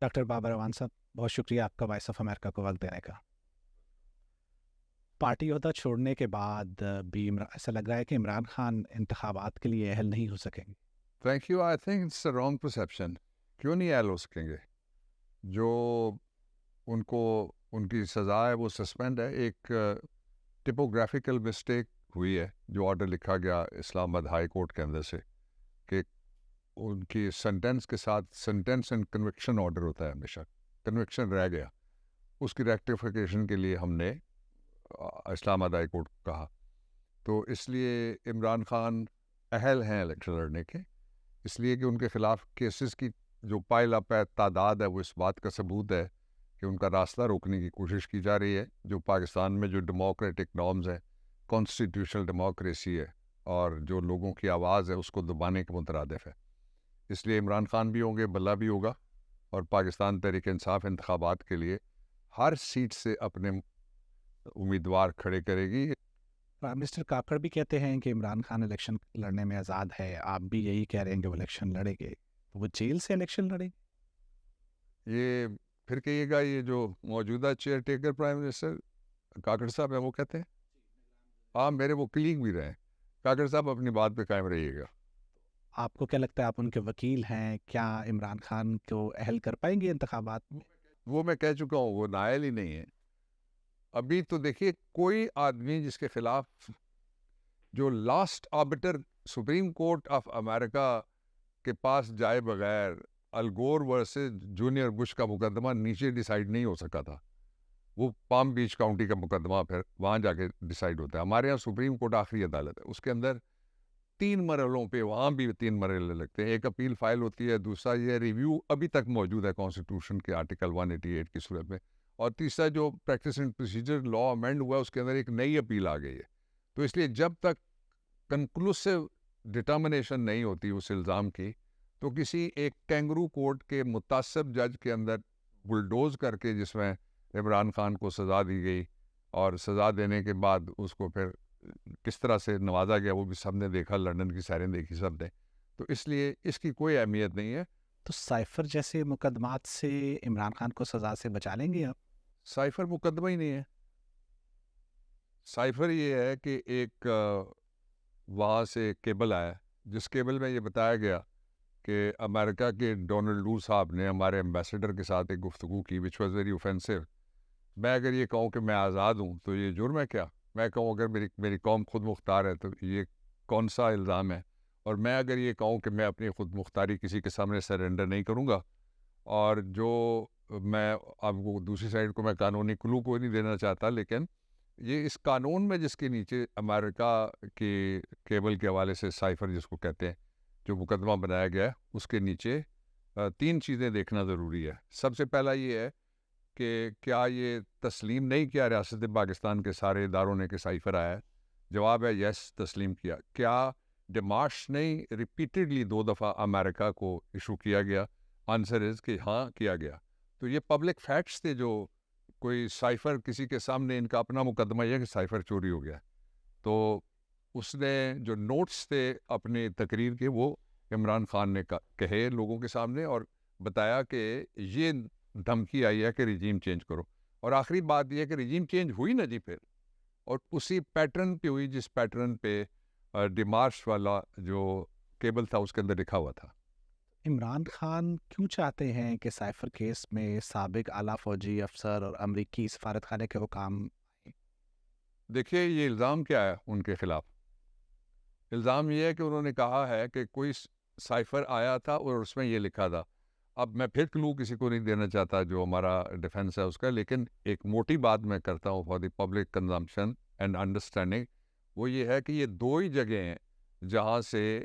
Doctor Babar Awan صاحب، بہت شکریہ آپ کا وائس آف امریکہ کو وقت دینے کا۔ پارٹی عہدہ چھوڑنے کے بعد بھی ایسا لگ رہا ہے کہ عمران خان انتخابات کے لیے اہل نہیں ہو سکیں گے۔ Thank you. I think it's a wrong perception. کیوں نہیں اہل ہو سکیں گے؟ جو ان کو ان کی سزا ہے وہ سسپینڈ ہے. ایک ٹپوگرافیکل مسٹیک ہوئی ہے جو آرڈر لکھا گیا اسلام آباد ہائی کورٹ کے اندر سے کہ ان کی سینٹینس کے ساتھ سینٹینس اینڈ کنوکشن آرڈر ہوتا ہے، ہمیشہ کنوکشن رہ گیا. اس کی ریکٹیفیکیشن کے لیے ہم نے اسلام آباد ہائی کورٹ کو کہا. تو اس لیے عمران خان اہل ہیں الیکشن لڑنے کے، اس لیے کہ ان کے خلاف کیسز کی جو پائل اپ ہے، تعداد ہے، وہ اس بات کا ثبوت ہے کہ ان کا راستہ روکنے کی کوشش کی جا رہی ہے. جو پاکستان میں جو ڈیموکریٹک نارمز ہیں، کانسٹیٹیوشنل ڈیموکریسی ہے اور جو لوگوں کی آواز ہے اس کو دبانے کے مترادف ہے. اس لیے عمران خان بھی ہوں گے، بلّہ بھی ہوگا، اور پاکستان تحریک انصاف انتخابات کے لیے ہر سیٹ سے اپنے امیدوار کھڑے کرے گی. مسٹر کاکڑ بھی کہتے ہیں کہ عمران خان الیکشن لڑنے میں آزاد ہے، آپ بھی یہی کہہ رہے ہیں کہ وہ الیکشن لڑیں گے، وہ جیل سے الیکشن لڑیں گے؟ یہ پھر کہیے گا یہ جو موجودہ chair taker prime minister Kakar صاحب ہیں وہ کہتے ہیں. ہاں، میرے وہ کلیگ بھی رہے ہیں. کاکڑ صاحب اپنی بات پہ قائم رہیے گا. آپ کو کیا لگتا ہے، آپ ان کے وکیل ہیں، کیا عمران خان کو اہل کر پائیں گے انتخابات میں؟ وہ میں کہہ چکا ہوں، وہ نائل ہی نہیں ہے. ابھی تو دیکھیے، کوئی آدمی جس کے خلاف جو last arbiter Supreme Court of America کے پاس جائے بغیر الگور ورسز جونیئر بش کا مقدمہ نیچے ڈیسائیڈ نہیں ہو سکا تھا. وہ پام بیچ کاؤنٹی کا مقدمہ پھر وہاں جا کے ڈیسائیڈ ہوتا ہے. ہمارے یہاں سپریم کورٹ آخری عدالت ہے، اس کے اندر 3 مرحلوں پہ وہاں بھی 3 مرحلے لگتے ہیں. ایک اپیل فائل ہوتی ہے، دوسرا یہ ریویو ابھی تک موجود ہے کانسٹیٹیوشن کے آرٹیکل 188 کی صورت میں، اور تیسرا جو practice and procedure law amend ہوا ہے اس کے اندر ایک نئی اپیل آ گئی ہے. تو اس لیے جب تک کنکلوسیو ڈٹرمنیشن نہیں ہوتی اس الزام کی، تو کسی ایک کینگرو کورٹ کے متعصب جج کے اندر بلڈوز کر کے جس میں عمران خان کو سزا دی گئی، اور سزا دینے کے بعد اس کو پھر کس طرح سے نوازا گیا وہ بھی سب نے دیکھا، لندن کی سیریں دیکھی سب نے. تو اس لیے اس کی کوئی اہمیت نہیں ہے. تو سائفر جیسے مقدمات سے عمران خان کو سزا سے بچا لیں گے آپ؟ سائفر مقدمہ ہی نہیں ہے. سائفر یہ ہے کہ ایک وہاں سے کیبل آیا جس کیبل میں یہ بتایا گیا کہ امریکہ کے ڈونلڈ لو صاحب نے ہمارے ایمبیسڈر کے ساتھ ایک گفتگو کی وچ واز ویری اوفینسو. میں اگر یہ کہوں کہ میں آزاد ہوں تو یہ جرم ہے کیا؟ میں کہوں اگر میری قوم خود مختار ہے تو یہ کون سا الزام ہے؟ اور میں اگر یہ کہوں کہ میں اپنی خود مختاری کسی کے سامنے سرنڈر نہیں کروں گا، اور جو میں اب وہ دوسری سائڈ کو میں قانونی کلو کو نہیں دینا چاہتا، لیکن یہ اس قانون میں جس کے نیچے امریکہ کی کیبل کے حوالے سے سائفر جس کو کہتے ہیں جو مقدمہ بنایا گیا ہے، اس کے نیچے 3 چیزیں دیکھنا ضروری ہے. سب سے پہلا یہ ہے کہ کیا یہ تسلیم نہیں کیا ریاست پاکستان کے سارے اداروں نے کہ سائفر آیا ہے؟ جواب ہے یس، تسلیم کیا. کیا ڈیمارش نہیں ریپیٹڈلی 2 دفعہ امریکہ کو ایشو کیا گیا؟ آنسر از کہ ہاں کیا گیا. تو یہ پبلک فیکٹس تھے. جو کوئی سائفر کسی کے سامنے ان کا اپنا مقدمہ یہ ہے کہ سائفر چوری ہو گیا، تو اس نے جو نوٹس تھے اپنی تقریر کے وہ عمران خان نے کہے لوگوں کے سامنے، اور بتایا کہ یہ دھمکی آئی ہے کہ رجیم چینج کرو. اور آخری بات یہ ہے کہ رجیم چینج ہوئی نا جی پھر، اور اسی پیٹرن پہ ہوئی جس پیٹرن پہ ڈیمارش والا جو کیبل تھا اس کے اندر لکھا ہوا تھا. عمران خان کیوں چاہتے ہیں کہ سائفر کیس میں سابق اعلیٰ فوجی افسر اور امریکی سفارت خانے کے حکام آئیں؟ دیکھیے، یہ الزام کیا ہے ان کے خلاف؟ الزام یہ ہے کہ انہوں نے کہا ہے کہ کوئی سائفر آیا تھا اور اس میں یہ لکھا تھا. اب میں پھر کلو کسی کو نہیں دینا چاہتا جو ہمارا ڈیفنس ہے اس کا، لیکن ایک موٹی بات میں کرتا ہوں for the public consumption and understanding. وہ یہ ہے کہ یہ 2 ہی جگہیں ہیں جہاں سے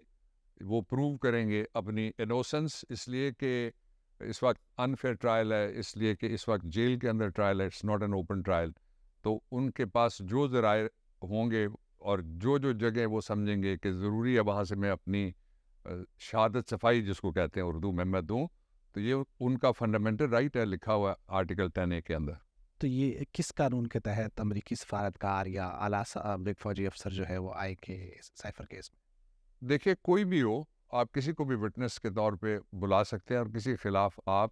وہ پروو کریں گے اپنی انوسنس، اس لیے کہ اس وقت انفیئر ٹرائل ہے، اس لیے کہ اس وقت جیل کے اندر ٹرائل ہے، it's not an open trial. تو ان کے پاس جو ذرائع ہوں گے اور جو جگہ وہ سمجھیں گے کہ ضروری ہے وہاں سے میں اپنی شہادت صفائی جس کو کہتے ہیں اردو میں دوں، تو یہ ان کا فنڈامنٹل رائٹ ہے، لکھا ہوا آرٹیکل 10A کے اندر. تو یہ کس قانون کے تحت امریکی سفارتکار یا اعلیٰ سابق فوجی افسر جو ہے وہ آئے کہ سائفر کیس میں؟ دیکھیے، کوئی بھی ہو، آپ کسی کو بھی وٹنس کے طور پہ بلا سکتے ہیں اور کسی کے خلاف آپ